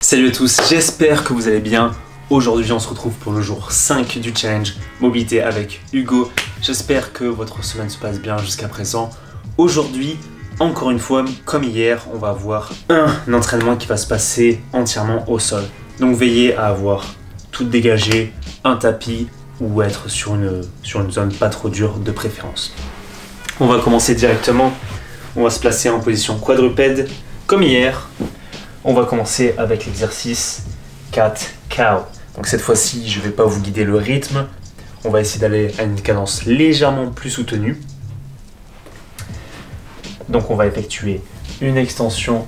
Salut à tous, j'espère que vous allez bien. Aujourd'hui on se retrouve pour le jour 5 du challenge mobilité avec Hugo. J'espère que votre semaine se passe bien jusqu'à présent. Aujourd'hui, encore une fois, comme hier, on va avoir un entraînement qui va se passer entièrement au sol. Donc veillez à avoir tout dégagé, un tapis ou être sur une zone pas trop dure de préférence. On va commencer directement, on va se placer en position quadrupède comme hier. On va commencer avec l'exercice Cat Cow. Donc cette fois-ci, je ne vais pas vous guider le rythme. On va essayer d'aller à une cadence légèrement plus soutenue. Donc on va effectuer une extension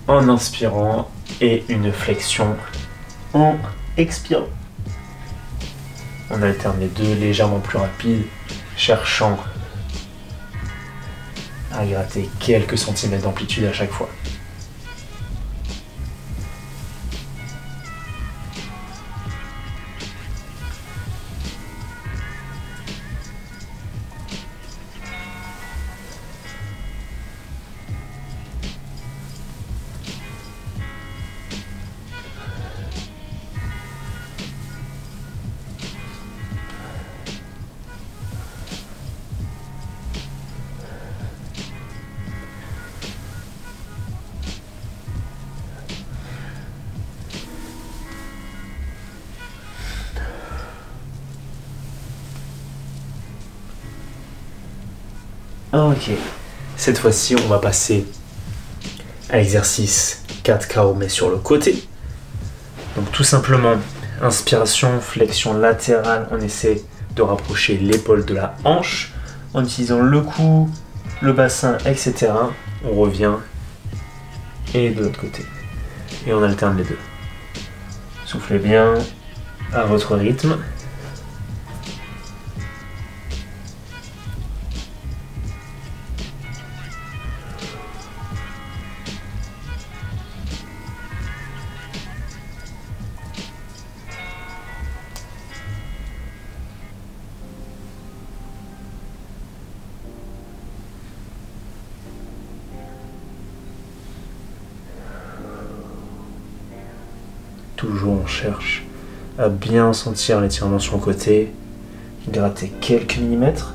en inspirant et une flexion en expirant. On alterne les deux légèrement plus rapides, cherchant à gratter quelques centimètres d'amplitude à chaque fois. Ok, cette fois-ci on va passer à l'exercice 4K mais sur le côté. Donc tout simplement, inspiration, flexion latérale, on essaie de rapprocher l'épaule de la hanche en utilisant le cou, le bassin, etc. On revient et de l'autre côté. Et on alterne les deux. Soufflez bien à votre rythme. Toujours on cherche à bien sentir l'étirement sur le côté, gratter quelques millimètres.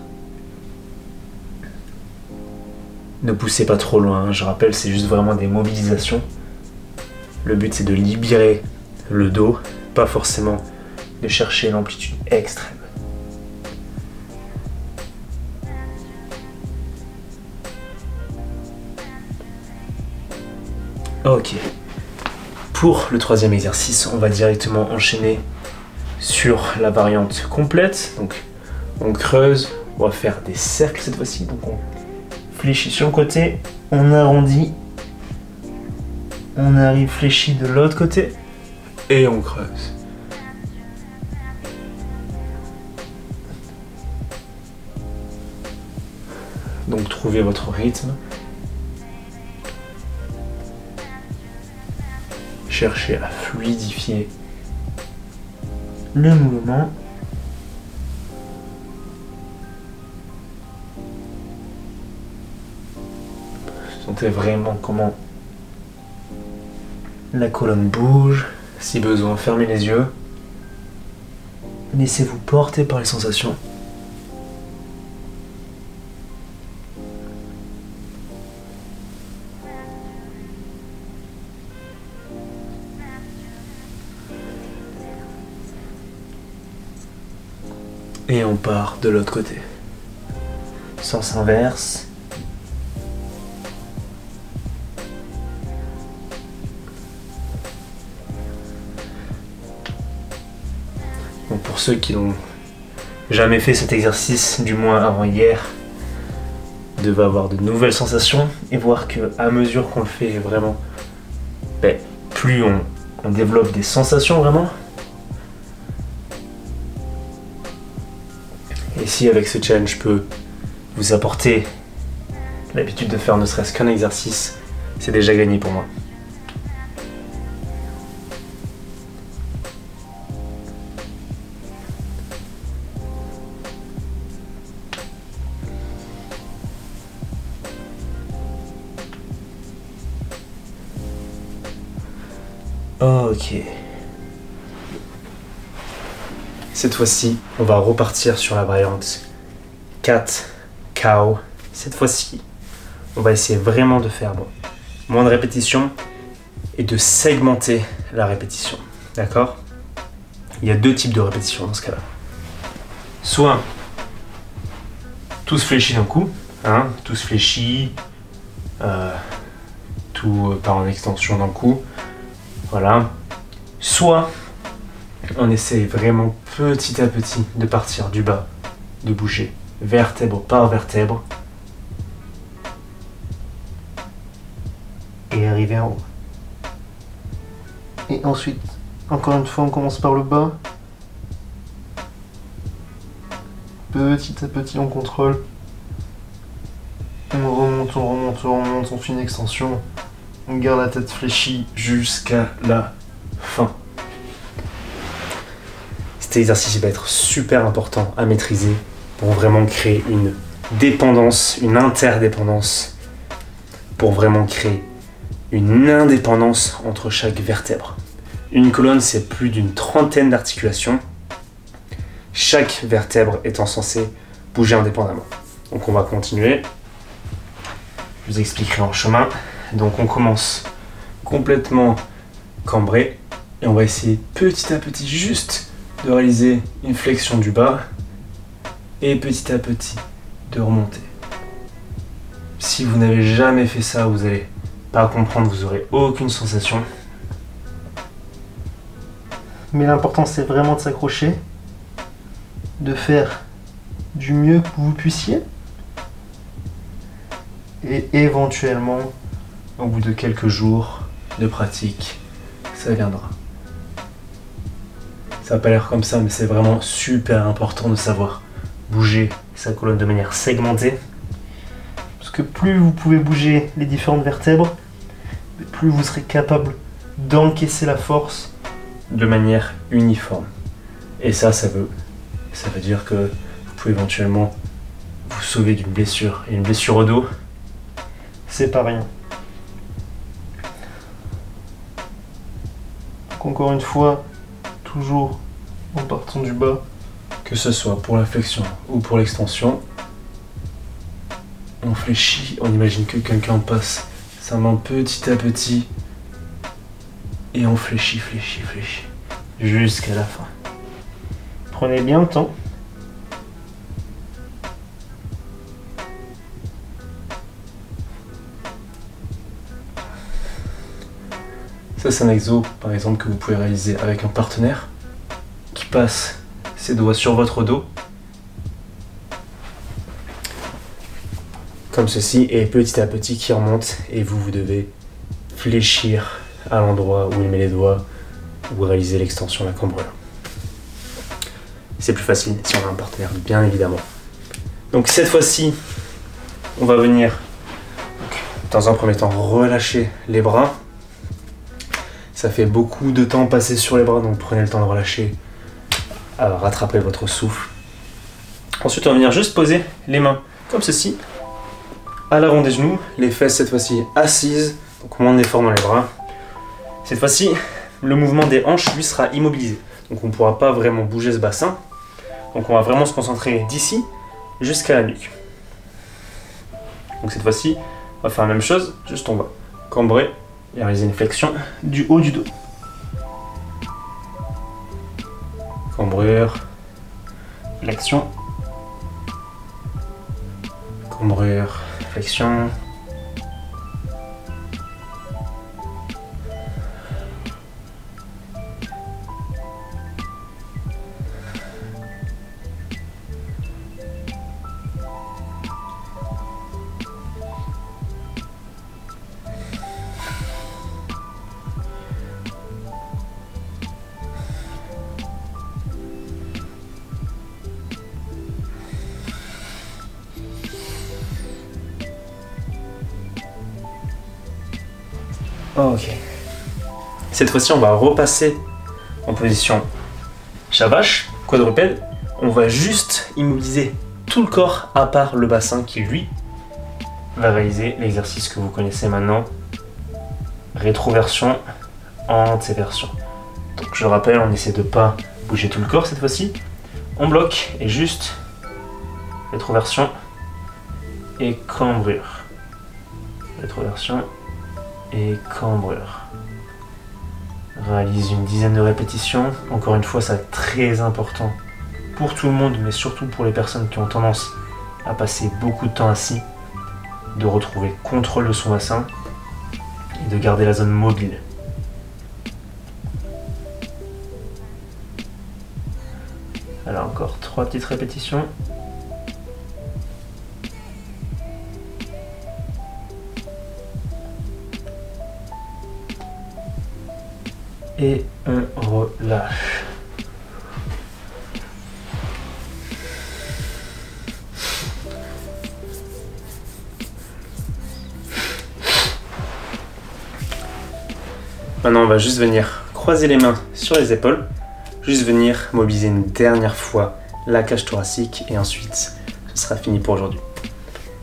Ne poussez pas trop loin, hein. Je rappelle, c'est juste vraiment des mobilisations. Le but c'est de libérer le dos, pas forcément de chercher l'amplitude extrême. Ok. Pour le troisième exercice, on va directement enchaîner sur la variante complète. Donc on creuse, on va faire des cercles cette fois-ci. Donc on fléchit sur le côté, on arrondit, on arrive fléchi de l'autre côté et on creuse. Donc trouvez votre rythme. Cherchez à fluidifier le mouvement. Sentez vraiment comment la colonne bouge. Si besoin, fermez les yeux. Laissez-vous porter par les sensations. Et on part de l'autre côté. Sens inverse. Donc pour ceux qui n'ont jamais fait cet exercice, du moins avant hier, devez avoir de nouvelles sensations et voir que à mesure qu'on le fait vraiment, plus on développe des sensations vraiment. Et si avec ce challenge je peux vous apporter l'habitude de faire ne serait-ce qu'un exercice, c'est déjà gagné pour moi. Ok. Cette fois-ci, on va repartir sur la variante cat, cow. Cette fois-ci, on va essayer vraiment de faire moins de répétitions et de segmenter la répétition. D'accord? Il y a deux types de répétitions dans ce cas-là. Soit tous fléchis d'un coup, hein, tous fléchis, tout par en extension d'un coup. Voilà. Soit on essaie vraiment petit à petit de partir du bas, de bouger vertèbre par vertèbre et arriver en haut. Et ensuite, encore une fois, on commence par le bas. Petit à petit, on contrôle. On remonte, on remonte, on remonte, on fait une extension. On garde la tête fléchie jusqu'à la fin. Cet exercice va être super important à maîtriser pour vraiment créer une dépendance, une interdépendance, pour vraiment créer une indépendance entre chaque vertèbre. Une colonne, c'est plus d'une trentaine d'articulations, chaque vertèbre étant censée bouger indépendamment. Donc on va continuer. Je vous expliquerai en chemin. Donc on commence complètement cambré et on va essayer petit à petit juste de réaliser une flexion du bas et petit à petit de remonter. Si vous n'avez jamais fait ça, vous n'allez pas comprendre, vous n'aurez aucune sensation. Mais l'important c'est vraiment de s'accrocher, de faire du mieux que vous puissiez et éventuellement au bout de quelques jours de pratique, ça viendra. Ça n'a pas l'air comme ça, mais c'est vraiment super important de savoir bouger sa colonne de manière segmentée. Parce que plus vous pouvez bouger les différentes vertèbres, plus vous serez capable d'encaisser la force de manière uniforme. Et ça veut dire que vous pouvez éventuellement vous sauver d'une blessure. Et une blessure au dos, c'est pas rien. Donc encore une fois, toujours en partant du bas, que ce soit pour la flexion ou pour l'extension, on fléchit, on imagine que quelqu'un passe sa main petit à petit et on fléchit, jusqu'à la fin. Prenez bien le temps. Ça, c'est un exo, par exemple, que vous pouvez réaliser avec un partenaire qui passe ses doigts sur votre dos, comme ceci, et petit à petit qui remonte, et vous devez fléchir à l'endroit où il met les doigts, ou réaliser l'extension de la cambrure. C'est plus facile si on a un partenaire, bien évidemment. Donc cette fois-ci, on va venir, dans un premier temps, relâcher les bras. Ça fait beaucoup de temps passé sur les bras, donc prenez le temps de relâcher, rattraper votre souffle. Ensuite, on va venir juste poser les mains comme ceci, à l'avant des genoux, les fesses cette fois-ci assises, donc moins d'effort dans les bras. Cette fois-ci, le mouvement des hanches, lui, sera immobilisé. Donc on ne pourra pas vraiment bouger ce bassin. Donc on va vraiment se concentrer d'ici jusqu'à la nuque. Donc cette fois-ci, on va faire la même chose, juste on va cambrer et réaliser une flexion du haut du dos. Cambrure, flexion, cambrure, flexion. Ok. Cette fois-ci, on va repasser en position chat vache, quadrupède. On va juste immobiliser tout le corps à part le bassin qui, lui, va réaliser l'exercice que vous connaissez maintenant. Rétroversion antéversion. Donc je le rappelle, on essaie de pas bouger tout le corps cette fois-ci. On bloque et juste rétroversion et cambrure. Rétroversion et cambrure. Réalise une dizaine de répétitions. Encore une fois, c'est très important pour tout le monde, mais surtout pour les personnes qui ont tendance à passer beaucoup de temps assis, de retrouver contrôle de son bassin et de garder la zone mobile. Alors encore 3 petites répétitions. Et on relâche. Maintenant, on va juste venir croiser les mains sur les épaules, juste venir mobiliser une dernière fois la cage thoracique et ensuite, ce sera fini pour aujourd'hui.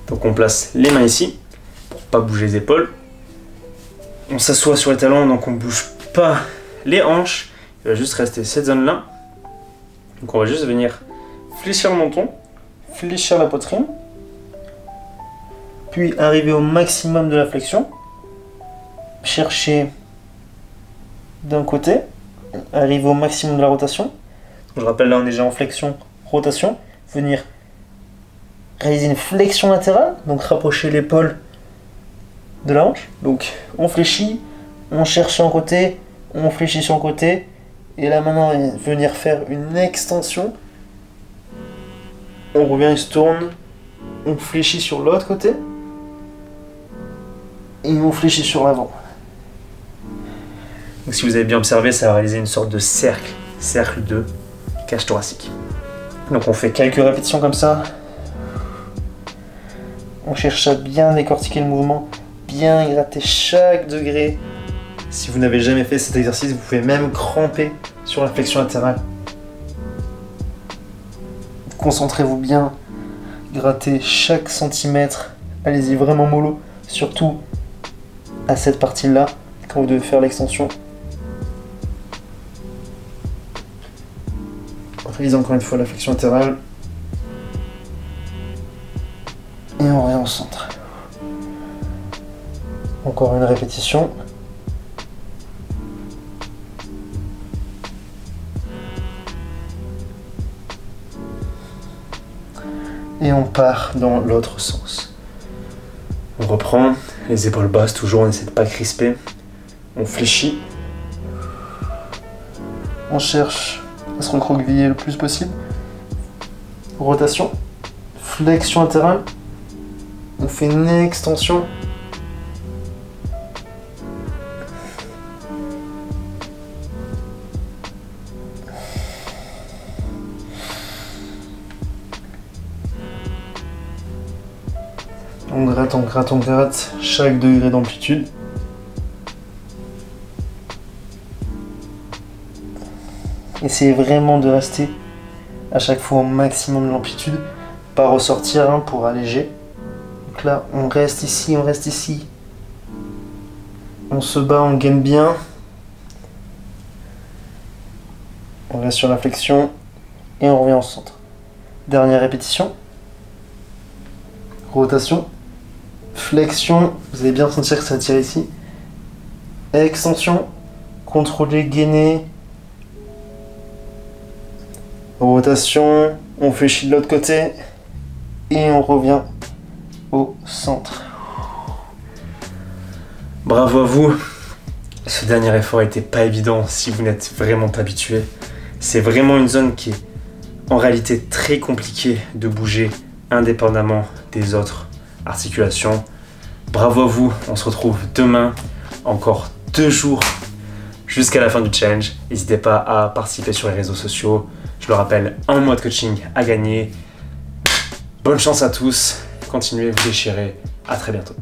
Donc on place les mains ici, pour pas bouger les épaules. On s'assoit sur les talons, donc on bouge pas les hanches. Il va juste rester cette zone-là. Donc on va juste venir fléchir le menton, fléchir la poitrine, puis arriver au maximum de la flexion, chercher d'un côté, arriver au maximum de la rotation. Donc, je rappelle, là on est déjà en flexion, rotation. Venir réaliser une flexion latérale, donc rapprocher l'épaule de la hanche. Donc on fléchit, on cherche sur un côté, on fléchit sur un côté. Et là maintenant, venir faire une extension. On revient, il se tourne, on fléchit sur l'autre côté. Et on fléchit sur l'avant. Donc si vous avez bien observé, ça va réaliser une sorte de cercle de cage thoracique. Donc on fait quelques répétitions comme ça. On cherche à bien décortiquer le mouvement, bien gratter chaque degré. Si vous n'avez jamais fait cet exercice, vous pouvez même cramper sur la flexion latérale. Concentrez-vous bien, grattez chaque centimètre. Allez-y vraiment mollo, surtout à cette partie-là, quand vous devez faire l'extension. Réalisez encore une fois la flexion latérale. Et on revient au centre. Encore une répétition. Et on part dans l'autre sens. On reprend, les épaules basses toujours, on essaie de ne pas crisper. On fléchit. On cherche à se recroqueviller le plus possible. Rotation. Flexion latérale. On fait une extension. On gratte, on gratte, on gratte chaque degré d'amplitude. Essayez vraiment de rester à chaque fois au maximum de l'amplitude, pas ressortir pour alléger. Donc là, on reste ici, on reste ici. On se bat, on gaine bien. On reste sur la flexion et on revient au centre. Dernière répétition. Rotation. Flexion, vous allez bien sentir que ça tire ici. Extension, contrôler, gainer. Rotation, on fléchit de l'autre côté et on revient au centre. Bravo à vous. Ce dernier effort n'était pas évident si vous n'êtes vraiment pas habitué. C'est vraiment une zone qui est en réalité très compliquée de bouger indépendamment des autres articulations. Bravo à vous, on se retrouve demain, encore 2 jours jusqu'à la fin du challenge. N'hésitez pas à participer sur les réseaux sociaux. Je le rappelle, un mois de coaching à gagner. Bonne chance à tous, continuez, vous déchirez. À très bientôt.